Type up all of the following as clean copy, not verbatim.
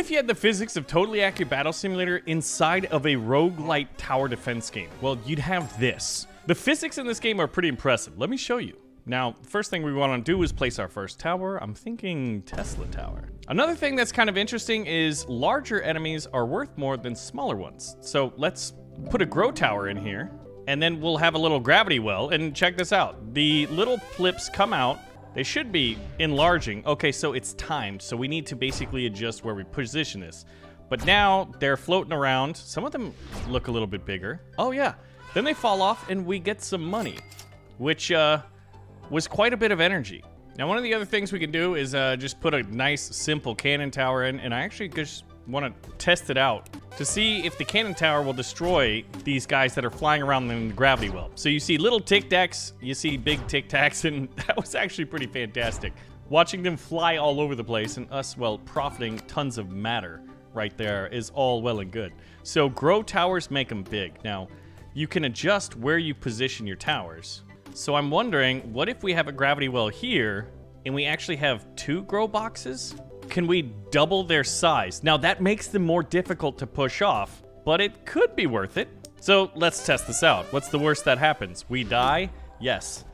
if you had the physics of Totally Accurate Battle Simulator inside of a roguelite tower defense game? Well, you'd have this. The physics in this game are pretty impressive. Let me show you. Now, first thing we want to do is place our first tower. I'm thinking Tesla Tower. Another thing that's kind of interesting is larger enemies are worth more than smaller ones. So let's put a grow tower in here, and then we'll have a little gravity well, and check this out. The little flips come out. They should be enlarging. Okay, so it's timed, so we need to basically adjust where we position this. But now they're floating around. Some of them look a little bit bigger. Oh yeah, then they fall off and we get some money, which was quite a bit of energy. Now, one of the other things we can do is just put a nice, simple cannon tower in, and I actually just want to test it out to see if the cannon tower will destroy these guys that are flying around in the gravity well. So you see little tic-tacs, you see big tic-tacs, and that was actually pretty fantastic. Watching them fly all over the place and us, well, profiting tons of matter right there is all well and good. So grow towers make them big. Now, you can adjust where you position your towers. So I'm wondering, what if we have a gravity well here, and we actually have 2 grow boxes? Can we double their size? Now that makes them more difficult to push off, but it could be worth it. So let's test this out. What's the worst that happens? We die? Yes.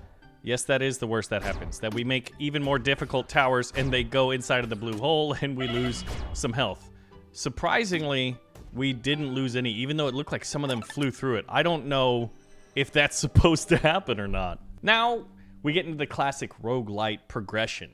Yes, that is the worst that happens. That we make even more difficult towers and they go inside of the blue hole and we lose some health. Surprisingly, we didn't lose any, even though it looked like some of them flew through it. I don't know if that's supposed to happen or not. Now, we get into the classic roguelite progression.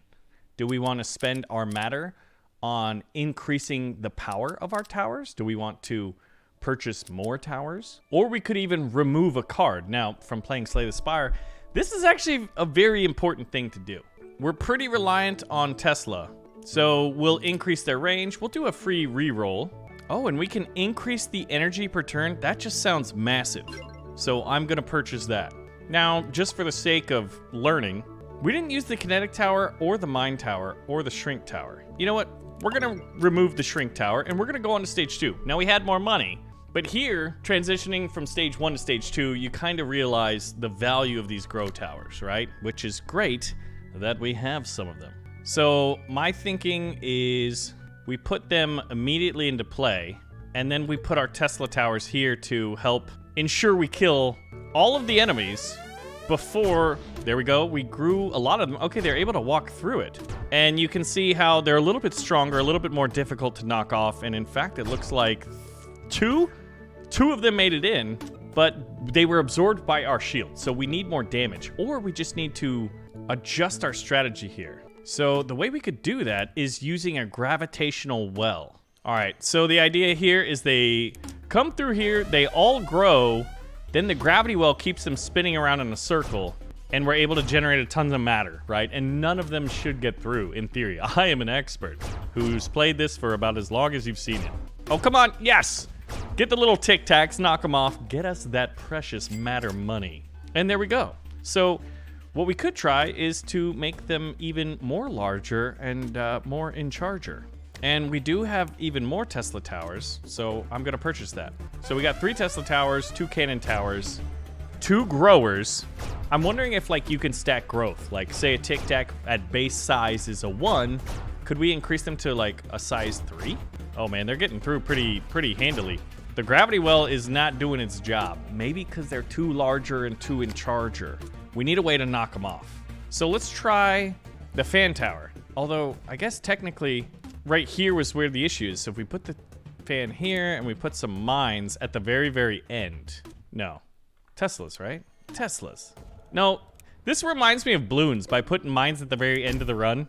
Do we want to spend our matter on increasing the power of our towers? Do we want to purchase more towers? Or we could even remove a card. Now, from playing Slay the Spire, this is actually a very important thing to do. We're pretty reliant on Tesla, so we'll increase their range. We'll do a free reroll. Oh, and we can increase the energy per turn. That just sounds massive. So I'm gonna purchase that. Now, just for the sake of learning, we didn't use the kinetic tower or the mine tower or the shrink tower. You know what? We're gonna remove the shrink tower and we're gonna go on to stage 2. Now we had more money, but here, transitioning from stage 1 to stage 2, you kind of realize the value of these grow towers, right? Which is great that we have some of them. So my thinking is we put them immediately into play, and then we put our Tesla towers here to help ensure we kill all of the enemies before, there we go, we grew a lot of them. Okay, they're able to walk through it. And you can see how they're a little bit stronger, a little bit more difficult to knock off. And in fact, it looks like two of them made it in, but they were absorbed by our shield. So we need more damage, or we just need to adjust our strategy here. So the way we could do that is using a gravitational well. All right, so the idea here is they come through here, they all grow, then the gravity well keeps them spinning around in a circle, and we're able to generate a ton of matter, right? And none of them should get through, in theory. I am an expert who's played this for about as long as you've seen it. Oh, come on, yes! Get the little tic-tacs, knock them off, get us that precious matter money. And there we go. So what we could try is to make them even more larger and more in charger. And we do have even more Tesla towers, so I'm gonna purchase that. So we got 3 Tesla towers, 2 cannon towers, 2 growers. I'm wondering if like you can stack growth. Like say a tic-tac at base size is a 1, could we increase them to like a size 3? Oh man, they're getting through pretty handily. The gravity well is not doing its job. Maybe because they're too larger and too in charger. We need a way to knock them off. So let's try the fan tower. Although I guess technically, right here was where the issue is. So if we put the fan here and we put some mines at the very, very end. No. Teslas, right? Teslas. No, this reminds me of balloons by putting mines at the very end of the run.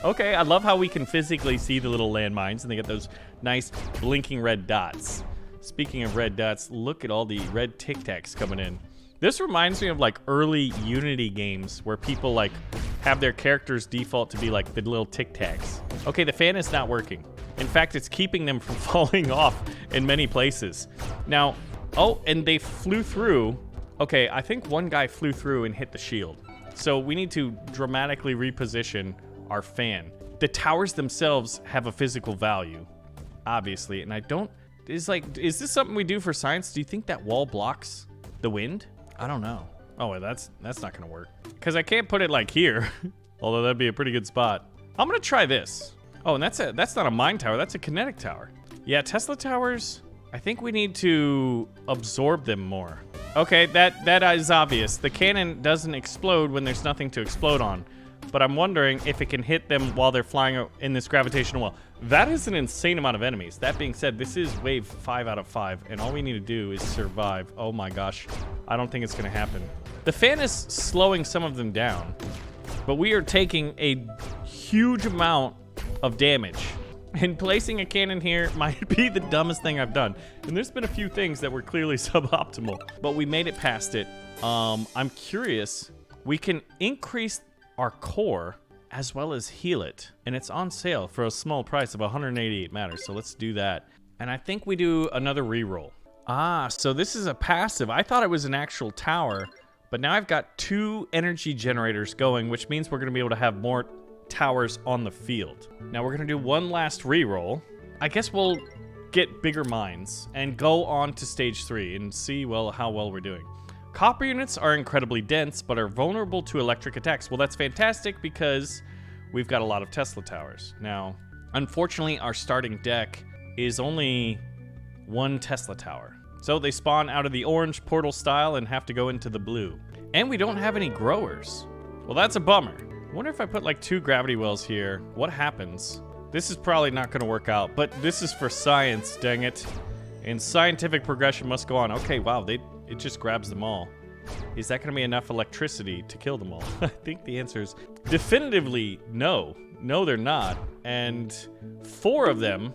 Okay, I love how we can physically see the little landmines and they get those nice blinking red dots. Speaking of red dots, look at all the red tic-tacs coming in. This reminds me of like early Unity games where people like have their characters default to be like the little tic-tacs. Okay, the fan is not working. In fact, it's keeping them from falling off in many places. Now, oh, and they flew through. Okay, I think one guy flew through and hit the shield. So we need to dramatically reposition our fan. The towers themselves have a physical value, obviously, and I don't, is this something we do for science? Do you think that wall blocks the wind? I don't know. Oh, well, that's not gonna work. Because I can't put it like here, although that'd be a pretty good spot. I'm gonna try this. Oh, and that's not a mine tower. That's a kinetic tower. Yeah, Tesla towers, I think we need to absorb them more. Okay, that is obvious. The cannon doesn't explode when there's nothing to explode on. But I'm wondering if it can hit them while they're flying in this gravitational well. That is an insane amount of enemies. That being said, this is wave 5 out of 5, and all we need to do is survive. Oh my gosh. I don't think it's going to happen. The fan is slowing some of them down, but we are taking a huge amount of damage. And placing a cannon here might be the dumbest thing I've done. And there's been a few things that were clearly suboptimal, but we made it past it. I'm curious. We can increase our core as well as heal it, and it's on sale for a small price of 188 matters, so let's do that. And I think we do another reroll. So this is a passive. I thought it was an actual tower, but now I've got 2 energy generators going, which means we're going to be able to have more towers on the field. Now we're going to do one last reroll. I guess we'll get bigger mines and go on to stage 3 and see, well, how well we're doing. Copper units are incredibly dense, but are vulnerable to electric attacks. Well, that's fantastic because we've got a lot of Tesla towers. Now, unfortunately, our starting deck is only 1 Tesla tower. So they spawn out of the orange portal style and have to go into the blue. And we don't have any growers. Well, that's a bummer. I wonder if I put like 2 gravity wells here, what happens? This is probably not going to work out, but this is for science, dang it. And scientific progression must go on. Okay, wow, it just grabs them all. Is that going to be enough electricity to kill them all? I think the answer is definitively no. No, they're not. And 4 of them...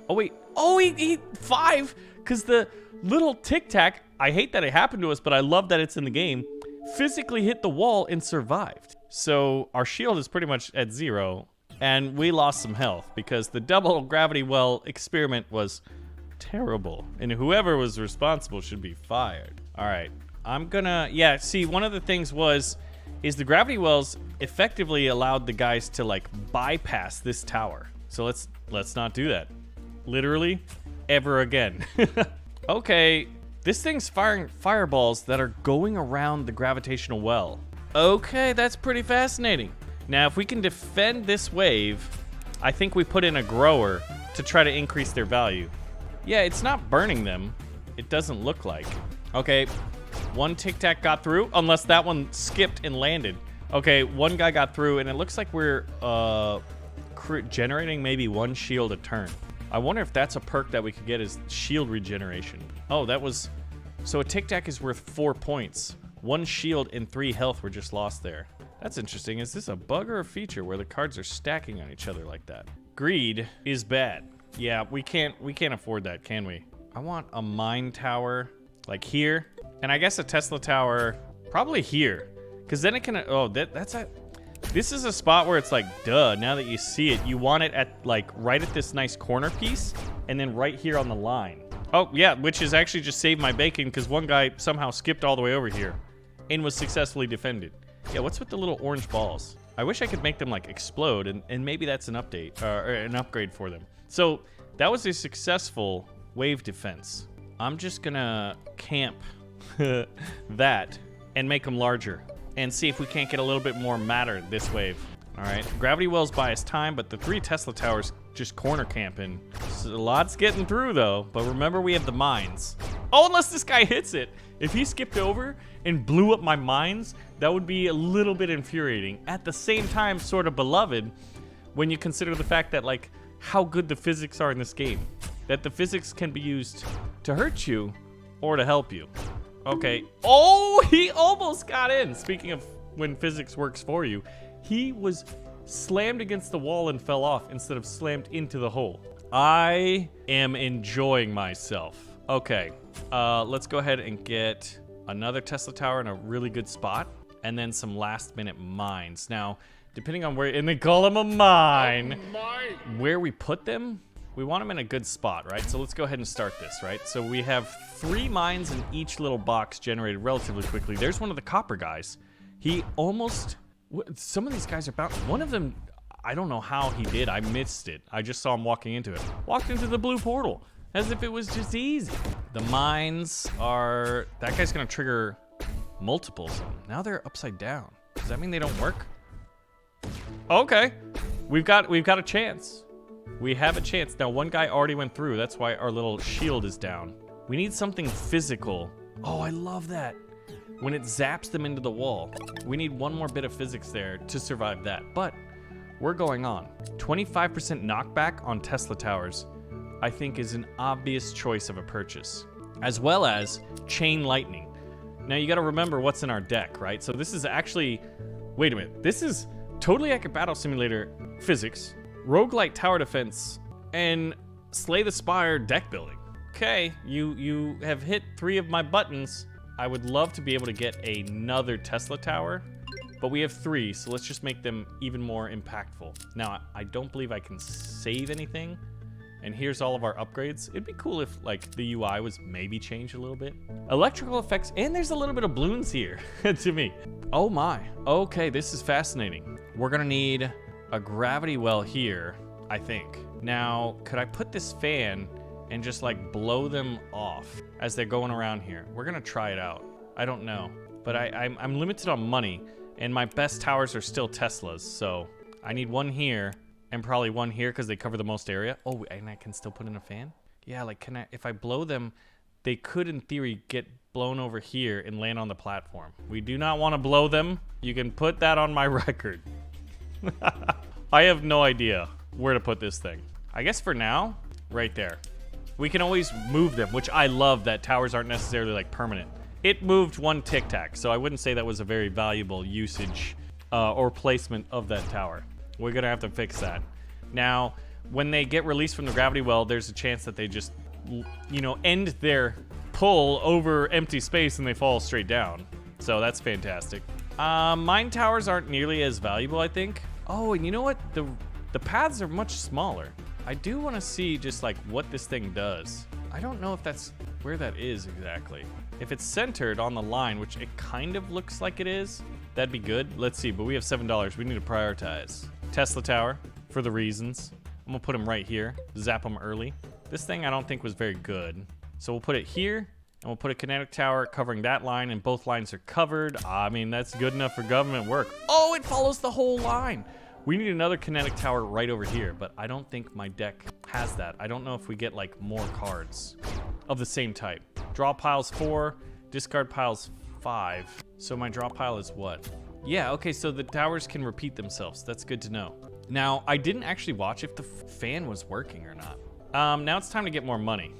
Oh, wait. Oh, he 5! Because the little tic-tac, I hate that it happened to us, but I love that it's in the game, physically hit the wall and survived. So our shield is pretty much at 0, and we lost some health because the double gravity well experiment was terrible, and whoever was responsible should be fired. All right, I'm gonna, yeah, see, one of the things is the gravity wells effectively allowed the guys to like bypass this tower. So let's not do that, literally, ever again. Okay, this thing's firing fireballs that are going around the gravitational well. Okay, that's pretty fascinating. Now, if we can defend this wave, I think we put in a grower to try to increase their value. Yeah, it's not burning them. It doesn't look like. Okay, 1 tic-tac got through, unless that one skipped and landed. Okay, 1 guy got through, and it looks like we're generating maybe 1 shield a turn. I wonder if that's a perk that we could get is shield regeneration. Oh, that was... So a tic-tac is worth 4 points. 1 shield and 3 health were just lost there. That's interesting. Is this a bug or a feature where the cards are stacking on each other like that? Greed is bad. Yeah, we can't afford that, can we? I want a mine tower like here, and I guess a Tesla tower probably here, because then it can. Oh, this is a spot where it's like, duh. Now that you see it, you want it at like right at this nice corner piece, and then right here on the line. Oh yeah, which is actually just saved my bacon because 1 guy somehow skipped all the way over here, and was successfully defended. Yeah, what's with the little orange balls? I wish I could make them like explode, and maybe that's an update or an upgrade for them. So that was a successful wave defense. I'm just gonna camp that and make them larger and see if we can't get a little bit more matter this wave. All right, gravity wells buy us time, but the 3 Tesla towers just corner camping. So a lot's getting through though, but remember we have the mines. Oh, unless this guy hits it. If he skipped over and blew up my mines, that would be a little bit infuriating. At the same time, sort of beloved when you consider the fact that like how good the physics are in this game. That the physics can be used to hurt you or to help you. Okay. Oh, he almost got in. Speaking of when physics works for you, he was slammed against the wall and fell off instead of slammed into the hole. I am enjoying myself. Okay, let's go ahead and get another Tesla tower in a really good spot, and then some last-minute mines. Now, depending on where, and they call them a mine, where we put them, we want them in a good spot, right? So let's go ahead and start this, right? So we have 3 mines in each little box generated relatively quickly. There's one of the copper guys. He almost, some of these guys are about, one of them, I don't know how he did. I missed it. I just saw him walking into it. Walked into the blue portal as if it was just easy. The mines are, that guy's gonna trigger multiples of them. Now they're upside down. Does that mean they don't work? Okay, we've got a chance. We have a chance. Now, one guy already went through. That's why our little shield is down. We need something physical. Oh, I love that. When it zaps them into the wall. We need one more bit of physics there to survive that. But we're going on. 25% knockback on Tesla towers, I think, is an obvious choice of a purchase. As well as chain lightning. Now, you got to remember what's in our deck, right? So this is actually... Wait a minute. This is Totally Accurate Battle Simulator physics, roguelite tower defense, and Slay the Spire deck building. Okay, you have hit 3 of my buttons. I would love to be able to get another Tesla tower, but we have 3, so let's just make them even more impactful. Now, I don't believe I can save anything, and here's all of our upgrades. It'd be cool if, like, the UI was maybe changed a little bit. Electrical effects, and there's a little bit of balloons here, to me. Oh my, okay, this is fascinating. We're gonna need a gravity well here, I think. Now, could I put this fan and just like blow them off as they're going around here? We're gonna try it out. I don't know, but I'm limited on money, and my best towers are still Teslas, so I need one here and probably one here because they cover the most area. Oh, and I can still put in a fan? Yeah, like if I blow them, they could in theory get blown over here and land on the platform. We do not want to blow them. You can put that on my record. I have no idea where to put this thing. I guess for now, right there. We can always move them, which I love that towers aren't necessarily like permanent. It moved 1 tic tac, so I wouldn't say that was a very valuable usage or placement of that tower. We're gonna have to fix that. Now, when they get released from the gravity well, there's a chance that they just, you know, end their pull over empty space and they fall straight down. So that's fantastic. Mine towers aren't nearly as valuable, I think. Oh, and you know what? The paths are much smaller. I do want to see just like what this thing does. I don't know if that's where that is exactly. If it's centered on the line, which it kind of looks like it is, that'd be good. Let's see, but we have $7. We need to prioritize. Tesla tower, for the reasons. I'm gonna put him right here, zap him early. This thing I don't think was very good. So we'll put it here, and we'll put a kinetic tower covering that line, and both lines are covered. I mean, that's good enough for government work. Oh, it follows the whole line. We need another kinetic tower right over here, but I don't think my deck has that. I don't know if we get like more cards of the same type. Draw piles 4, discard piles 5. So my draw pile is what? Yeah, okay, so the towers can repeat themselves. That's good to know. Now, I didn't actually watch if the fan was working or not. Now it's time to get more money.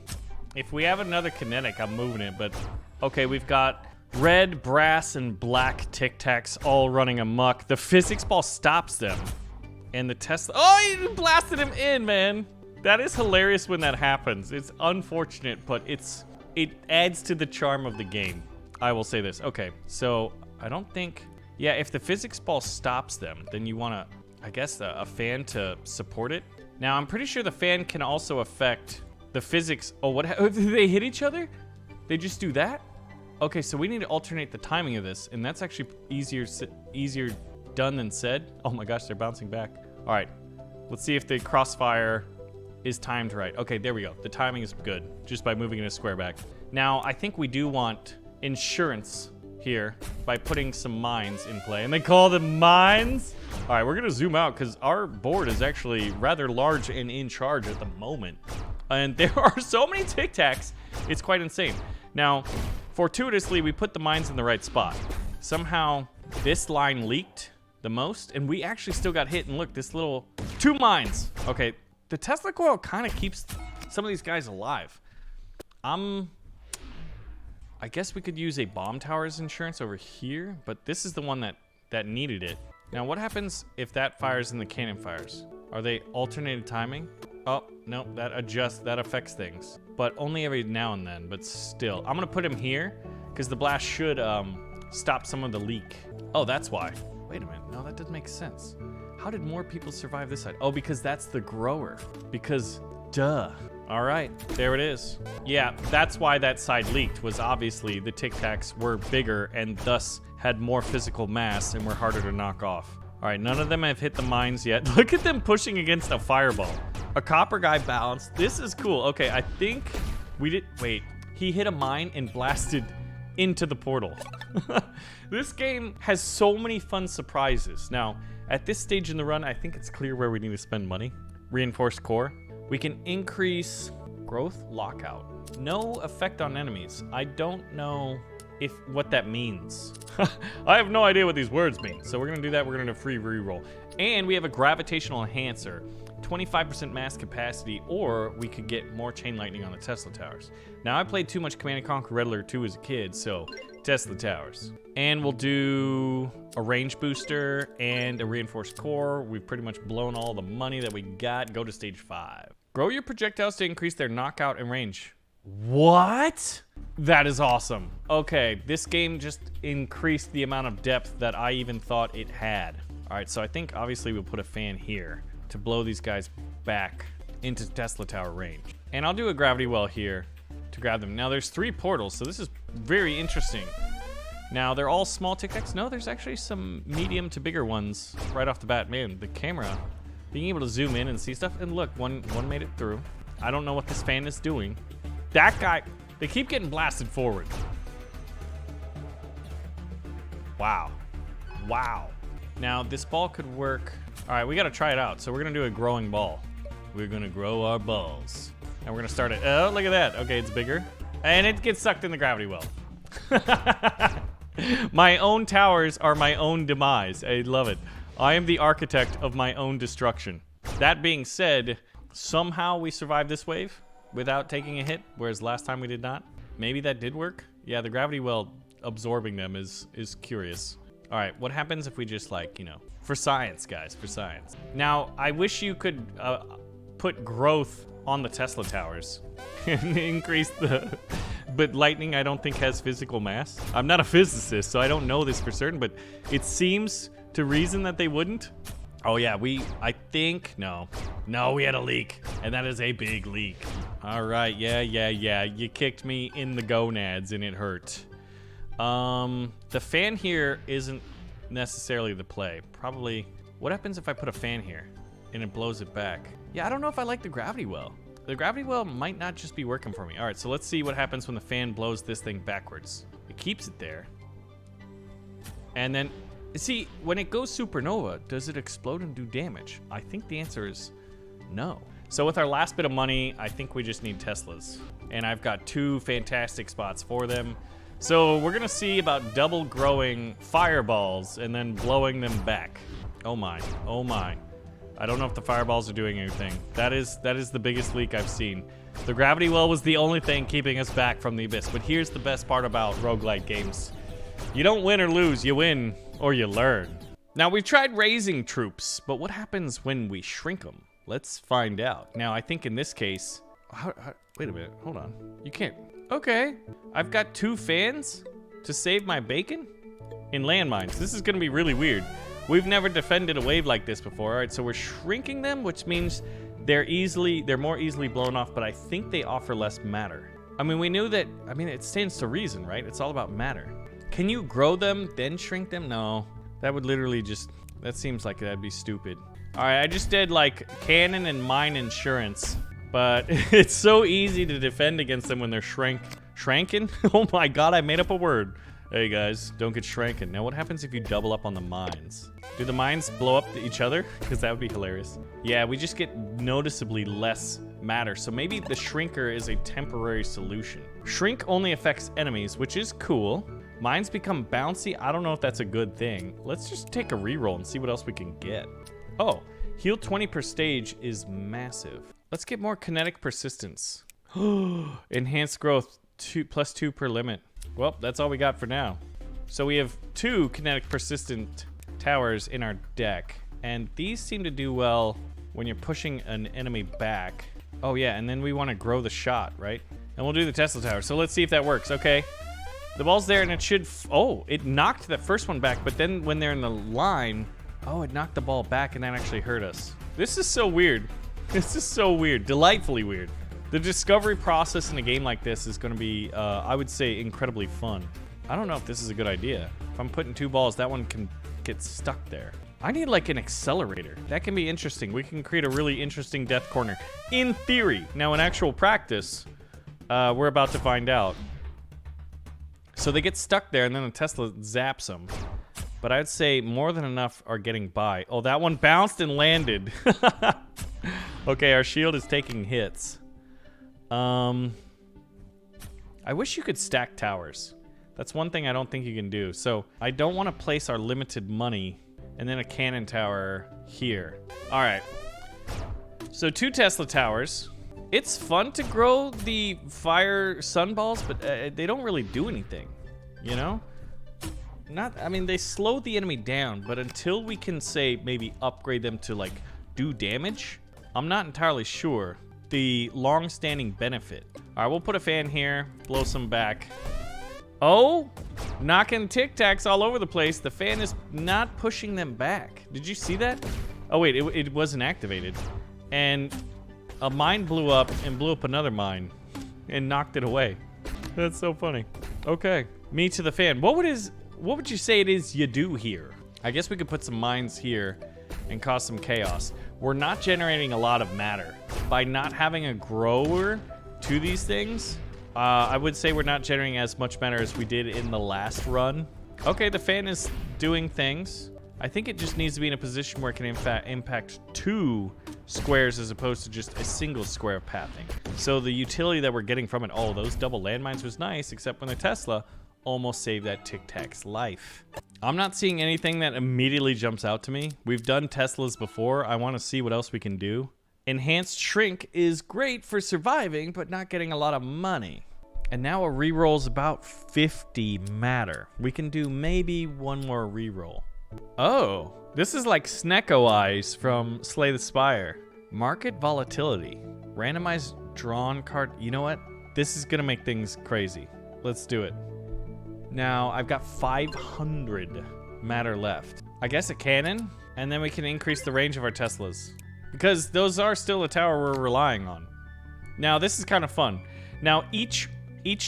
If we have another kinetic, I'm moving it, but okay, we've got red, brass, and black tic tacs all running amok. The physics ball stops them. And the Tesla, oh, you blasted him in, man. That is hilarious when that happens. It's unfortunate, but it adds to the charm of the game. I will say this. Okay, so I don't think, yeah, if the physics ball stops them, then you want to, I guess, a fan to support it. Now, I'm pretty sure the fan can also affect the physics. Oh, what? Did they hit each other? They just do that? Okay, so we need to alternate the timing of this, and that's actually easier done than said. Oh my gosh, they're bouncing back. All right, let's see if the crossfire is timed right. Okay, there we go. The timing is good, just by moving it a square back. Now, I think we do want insurance here by putting some mines in play, and they call them mines. All right, we're gonna zoom out because our board is actually rather large and in charge at the moment. And there are so many tic tacs, it's quite insane. Now, fortuitously, we put the mines in the right spot. Somehow, this line leaked the most, and we actually still got hit. And look, this little 2 mines. Okay, the Tesla coil kind of keeps some of these guys alive. I guess we could use a bomb tower's insurance over here, but this is the one that needed it. Now, what happens if that fires and the cannon fires? Are they alternated timing? Oh, no, that affects things. But only every now and then, but still. I'm gonna put him here, because the blast should stop some of the leak. Oh, that's why. Wait a minute, no, that doesn't make sense. How did more people survive this side? Oh, because that's the grower. Because, duh. All right, there it is. Yeah, that's why that side leaked, was obviously the Tic Tacs were bigger and thus had more physical mass and were harder to knock off. All right, none of them have hit the mines yet. Look at them pushing against a fireball. A copper guy bounced. This is cool. Okay, I think we did, wait. He hit a mine and blasted into the portal. This game has so many fun surprises. Now, at this stage in the run, I think it's clear where we need to spend money. Reinforced core. We can increase growth lockout. No effect on enemies. I don't know what that means. I have no idea what these words mean. So we're gonna do that. We're gonna do a free reroll. And we have a gravitational enhancer. 25% mass capacity, or we could get more chain lightning on the Tesla towers. Now, I played too much Command & Conquer Red Alert 2 as a kid, so Tesla towers. And we'll do a range booster and a reinforced core. We've pretty much blown all the money that we got. Go to stage 5. Grow your projectiles to increase their knockout and range. What? That is awesome. Okay, this game just increased the amount of depth that I even thought it had. All right, so I think obviously we'll put a fan here to blow these guys back into Tesla tower range. And I'll do a gravity well here to grab them. Now there's 3 portals, so this is very interesting. Now they're all small tic tacs. No, there's actually some medium to bigger ones right off the bat. Man, the camera, being able to zoom in and see stuff. And look, one made it through. I don't know what this fan is doing. That guy, they keep getting blasted forward. Wow. Wow. Now this ball could work. All right, we gotta try it out. So we're gonna do a growing ball. We're gonna grow our balls. And we're gonna start it. Oh, look at that. Okay, it's bigger. And it gets sucked in the gravity well. My own towers are my own demise. I love it. I am the architect of my own destruction. That being said, somehow we survived this wave without taking a hit, whereas last time we did not. Maybe that did work. Yeah, the gravity well absorbing them is curious. All right, what happens if we just, like, you know, for science, guys, for science. Now, I wish you could put growth on the Tesla towers and increase the... But lightning, I don't think, has physical mass. I'm not a physicist, so I don't know this for certain, but it seems to reason that they wouldn't. Oh, yeah, I think, no, we had a leak, and that is a big leak. All right, yeah, you kicked me in the gonads, and it hurt. The fan here isn't necessarily the play. Probably, what happens if I put a fan here and it blows it back? Yeah, I don't know if I like the gravity well. The gravity well might not just be working for me. All right, so let's see what happens when the fan blows this thing backwards. It keeps it there. And then, see, when it goes supernova, does it explode and do damage? I think the answer is no. So with our last bit of money, I think we just need Teslas. And I've got 2 fantastic spots for them. So we're gonna see about double growing fireballs and then blowing them back. Oh my, oh my. I don't know if the fireballs are doing anything. That is the biggest leak I've seen. The gravity well was the only thing keeping us back from the abyss. But here's the best part about roguelite games. You don't win or lose, you win or you learn. Now we've tried raising troops, but what happens when we shrink them? Let's find out. Now I think in this case, wait a minute, hold on. You can't, okay. I've got 2 fans to save my bacon in landmines. This is gonna be really weird. We've never defended a wave like this before. All right, so we're shrinking them, which means they're more easily blown off, but I think they offer less matter. I mean, we knew that, I mean, it stands to reason, right? It's all about matter. Can you grow them, then shrink them? No, that would literally just, that seems like that'd be stupid. All right, I just did like cannon and mine insurance, but it's so easy to defend against them when they're shranking. Oh my God, I made up a word. Hey guys, don't get shranken. Now what happens if you double up on the mines? Do the mines blow up to each other? Because that would be hilarious. Yeah, we just get noticeably less matter. So maybe the shrinker is a temporary solution. Shrink only affects enemies, which is cool. Mines become bouncy. I don't know if that's a good thing. Let's just take a reroll and see what else we can get. Oh, heal 20 per stage is massive. Let's get more kinetic persistence. Enhanced growth, +2 per limit. Well, that's all we got for now. So we have 2 kinetic persistent towers in our deck, and these seem to do well when you're pushing an enemy back. Oh yeah, and then we want to grow the shot, right? And we'll do the Tesla tower. So let's see if that works. Okay, the ball's there, and it should. Oh, it knocked that first one back, but then when they're in the line, oh, it knocked the ball back, and that actually hurt us. This is so weird. This is so weird. Delightfully weird. The discovery process in a game like this is going to be, I would say, incredibly fun. I don't know if this is a good idea. If I'm putting 2 balls, that one can get stuck there. I need like an accelerator. That can be interesting. We can create a really interesting death corner. In theory. Now, in actual practice, we're about to find out. So they get stuck there, and then the Tesla zaps them. But I'd say more than enough are getting by. Oh, that one bounced and landed. Okay, our shield is taking hits. I wish you could stack towers. That's one thing I don't think you can do. So I don't want to place our limited money and then a cannon tower here. All right. So 2 Tesla towers. It's fun to grow the fire sunballs, but they don't really do anything, you know? I mean, they slow the enemy down, but until we can, say, maybe upgrade them to, like, do damage, I'm not entirely sure the long-standing benefit. All right, we'll put a fan here, blow some back. Oh, knocking Tic Tacs all over the place. The fan is not pushing them back. Did you see that? Oh, wait, it wasn't activated. And a mine blew up and blew up another mine and knocked it away. That's so funny. Okay, me to the fan. What would you say it is you do here? I guess we could put some mines here and cause some chaos. We're not generating a lot of matter. By not having a grower to these things, I would say we're not generating as much matter as we did in the last run. Okay, the fan is doing things. I think it just needs to be in a position where it can in fact impact 2 squares as opposed to just a single square of pathing. So the utility that we're getting from it, oh, those double landmines was nice, except when the Tesla almost saved that Tic Tac's life. I'm not seeing anything that immediately jumps out to me. We've done Teslas before. I want to see what else we can do. Enhanced Shrink is great for surviving, but not getting a lot of money. And now a reroll is about 50 matter. We can do maybe one more reroll. Oh, this is like Snecko Eyes from Slay the Spire. Market volatility. Randomized drawn card. You know what? This is going to make things crazy. Let's do it. Now, I've got 500 matter left. I guess a cannon, and then we can increase the range of our Teslas. Because those are still a tower we're relying on. Now, this is kind of fun. Now, each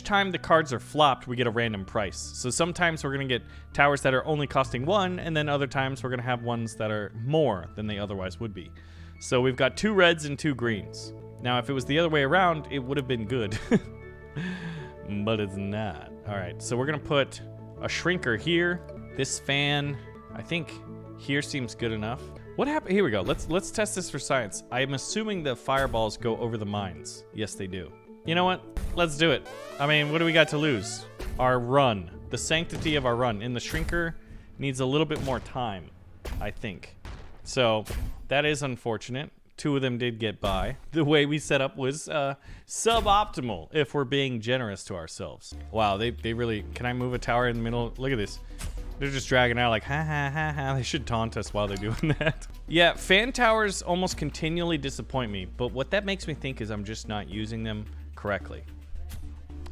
time the cards are flopped, we get a random price. So sometimes we're going to get towers that are only costing 1, and then other times we're going to have ones that are more than they otherwise would be. So we've got 2 reds and 2 greens. Now, if it was the other way around, it would have been good. But it's not. All right, so we're going to put a shrinker here. This fan, I think here seems good enough. What happened? Here we go. Let's test this for science. I'm assuming the fireballs go over the mines. Yes, they do. You know what? Let's do it. I mean, what do we got to lose? Our run. The sanctity of our run. And the shrinker needs a little bit more time, I think. So, that is unfortunate. 2 of them did get by. The way we set up was suboptimal, if we're being generous to ourselves. Wow, they really... Can I move a tower in the middle? Look at this. They're just dragging out like, ha ha ha ha. They should taunt us while they're doing that. Yeah, fan towers almost continually disappoint me. But what that makes me think is I'm just not using them correctly.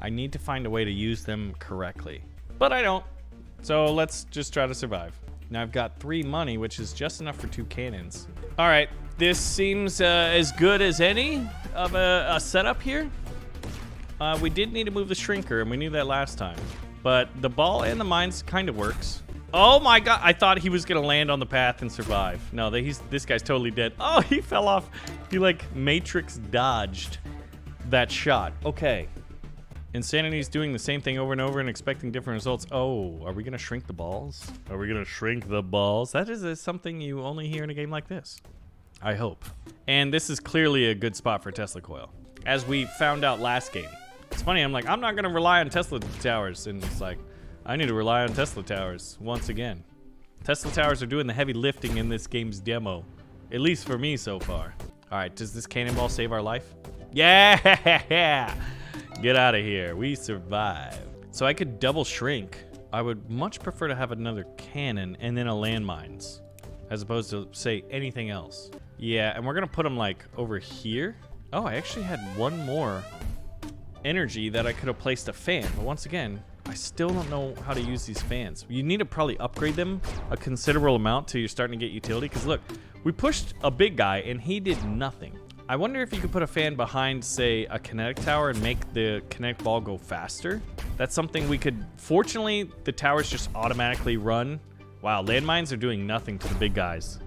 I need to find a way to use them correctly. But I don't. So let's just try to survive. Now I've got 3 money, which is just enough for 2 cannons. All right, this seems as good as any of a setup here. We did need to move the shrinker, and we knew that last time. But the ball and the mines kind of works. Oh my god, I thought he was gonna land on the path and survive. No, this guy's totally dead. Oh, he fell off. He like Matrix dodged that shot. Okay. Insanity's doing the same thing over and over and expecting different results. Oh, are we gonna shrink the balls? Are we gonna shrink the balls? That is something you only hear in a game like this. I hope. And this is clearly a good spot for Tesla Coil. As we found out last game. It's funny, I'm like, I'm not gonna rely on Tesla towers. And it's like, I need to rely on Tesla towers once again. Tesla towers are doing the heavy lifting in this game's demo. At least for me so far. All right, does this cannonball save our life? Yeah! Get out of here. We survived. So I could double shrink. I would much prefer to have another cannon and then a landmines, as opposed to, say, anything else. Yeah, and we're going to put them, like, over here. Oh, I actually had one more energy that I could have placed a fan. But once again, I still don't know how to use these fans. You need to probably upgrade them a considerable amount till you're starting to get utility. Because, look, we pushed a big guy, and he did nothing. I wonder if you could put a fan behind, say, a kinetic tower and make the kinetic ball go faster. That's something we could... Fortunately, the towers just automatically run. Wow, landmines are doing nothing to the big guys.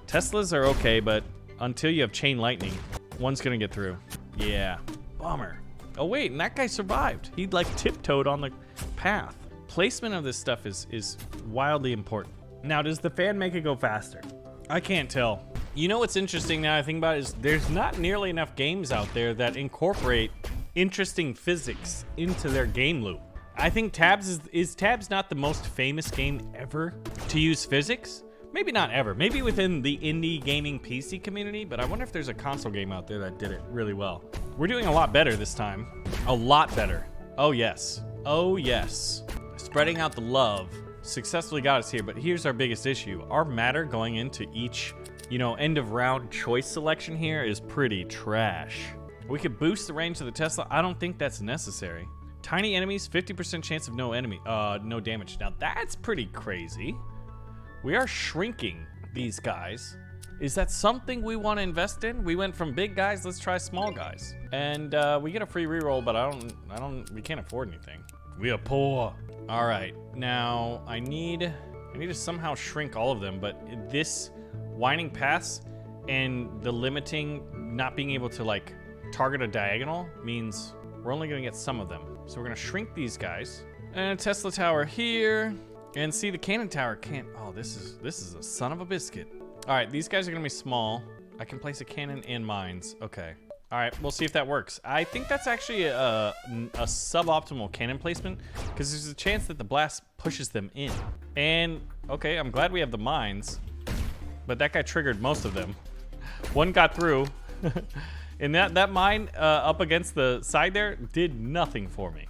Teslas are okay, but until you have chain lightning, one's gonna get through. Yeah, bummer. Oh wait, and that guy survived. He like tiptoed on the path. Placement of this stuff is wildly important. Now, does the fan make it go faster? I can't tell. You know what's interesting now I think about it is there's not nearly enough games out there that incorporate interesting physics into their game loop. I think Tabs is Tabs not the most famous game ever to use physics? Maybe not ever, maybe within the indie gaming PC community, but I wonder if there's a console game out there that did it really well. We're doing a lot better this time. A lot better. Oh yes. Oh yes. Spreading out the love successfully got us here, but here's our biggest issue. Our matter going into each, you know, end of round choice selection here is pretty trash. We could boost the range of the Tesla. I don't think that's necessary. Tiny enemies, 50% chance of no damage. Now that's pretty crazy. We are shrinking these guys. Is that something we want to invest in? We went from big guys, let's try small guys. And we get a free reroll, but we can't afford anything. We are poor. All right, now I need to somehow shrink all of them, but this winding paths and the limiting not being able to like target a diagonal means we're only gonna get some of them. So we're gonna shrink these guys. And a Tesla tower here. And see, the cannon tower can't, oh, this is a son of a biscuit. All right, these guys are gonna be small. I can place a cannon and mines, okay. All right, we'll see if that works. I think that's actually a suboptimal cannon placement because there's a chance that the blast pushes them in. And, okay, I'm glad we have the mines, but that guy triggered most of them. One got through, and that mine up against the side there did nothing for me.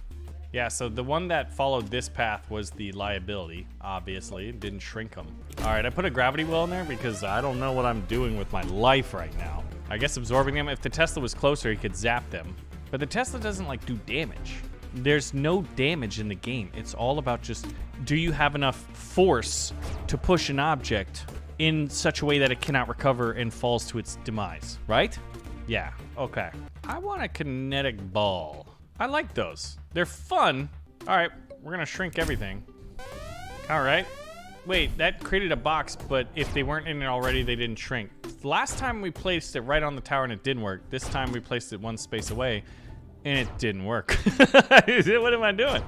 Yeah, so the one that followed this path was the liability, obviously. It didn't shrink them. All right, I put a gravity well in there because I don't know what I'm doing with my life right now. I guess absorbing them. If the Tesla was closer, he could zap them. But the Tesla doesn't, like, do damage. There's no damage in the game. It's all about just, do you have enough force to push an object in such a way that it cannot recover and falls to its demise, right? Yeah, okay. I want a kinetic ball. I like those. They're fun. All right, we're gonna shrink everything. All right. Wait, that created a box, but if they weren't in it already, they didn't shrink. Last time we placed it right on the tower and it didn't work. This time we placed it one space away and it didn't work. What am I doing?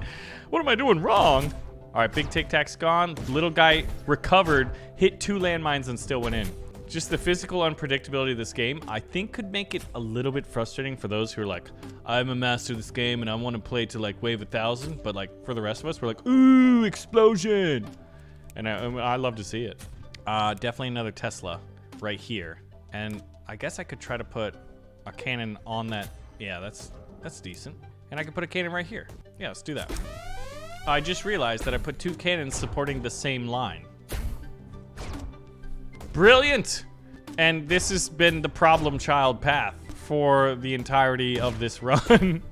What am I doing wrong? All right, big Tic Tac's gone. Little guy recovered, hit 2 landmines and still went in. Just the physical unpredictability of this game, I think could make it a little bit frustrating for those who are like, I'm a master of this game and I want to play to like wave 1,000, but like for the rest of us, we're like, ooh, explosion. And I love to see it. Definitely another Tesla right here. And I guess I could try to put a cannon on that. Yeah, that's decent. And I could put a cannon right here. Yeah, let's do that. I just realized that I put 2 cannons supporting the same line. Brilliant! And this has been the problem child path for the entirety of this run.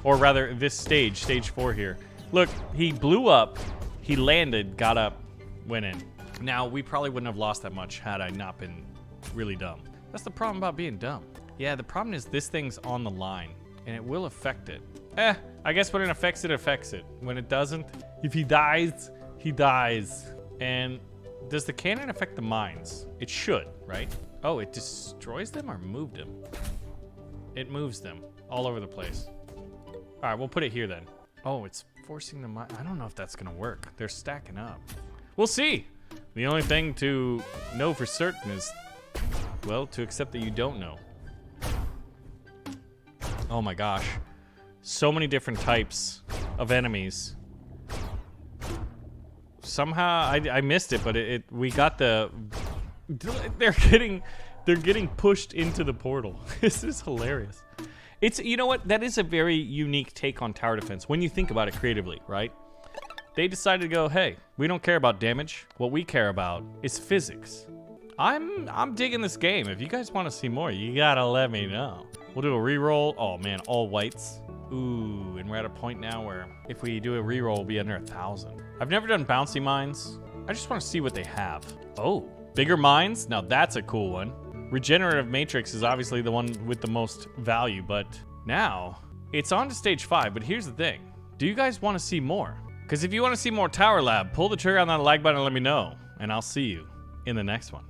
Or rather, this stage 4 here. Look, he blew up, he landed, got up, went in. Now, we probably wouldn't have lost that much had I not been really dumb. That's the problem about being dumb. Yeah, the problem is this thing's on the line, and it will affect it. I guess when it affects it, affects it. When it doesn't, if he dies, he dies. And does the cannon affect the mines? It should, right? Oh, it destroys them or moved them? It moves them all over the place. All right, we'll put it here then. Oh, it's forcing the mine. I don't know if that's gonna work. They're stacking up. We'll see. The only thing to know for certain is, well, to accept that you don't know. Oh my gosh. So many different types of enemies. Somehow I missed it, but we got the. They're getting pushed into the portal. This is hilarious. It's, you know what? That is a very unique take on tower defense when you think about it creatively, right? They decided to go, hey, we don't care about damage. What we care about is physics. I'm digging this game. If you guys want to see more, you gotta let me know. We'll do a reroll. Oh man, all whites. Ooh, and we're at a point now where if we do a reroll, we'll be under 1,000. I've never done bouncy mines. I just want to see what they have. Oh, bigger mines? Now that's a cool one. Regenerative Matrix is obviously the one with the most value, but now it's on to stage 5. But here's the thing. Do you guys want to see more? Because if you want to see more Tower Lab, pull the trigger on that like button and let me know. And I'll see you in the next one.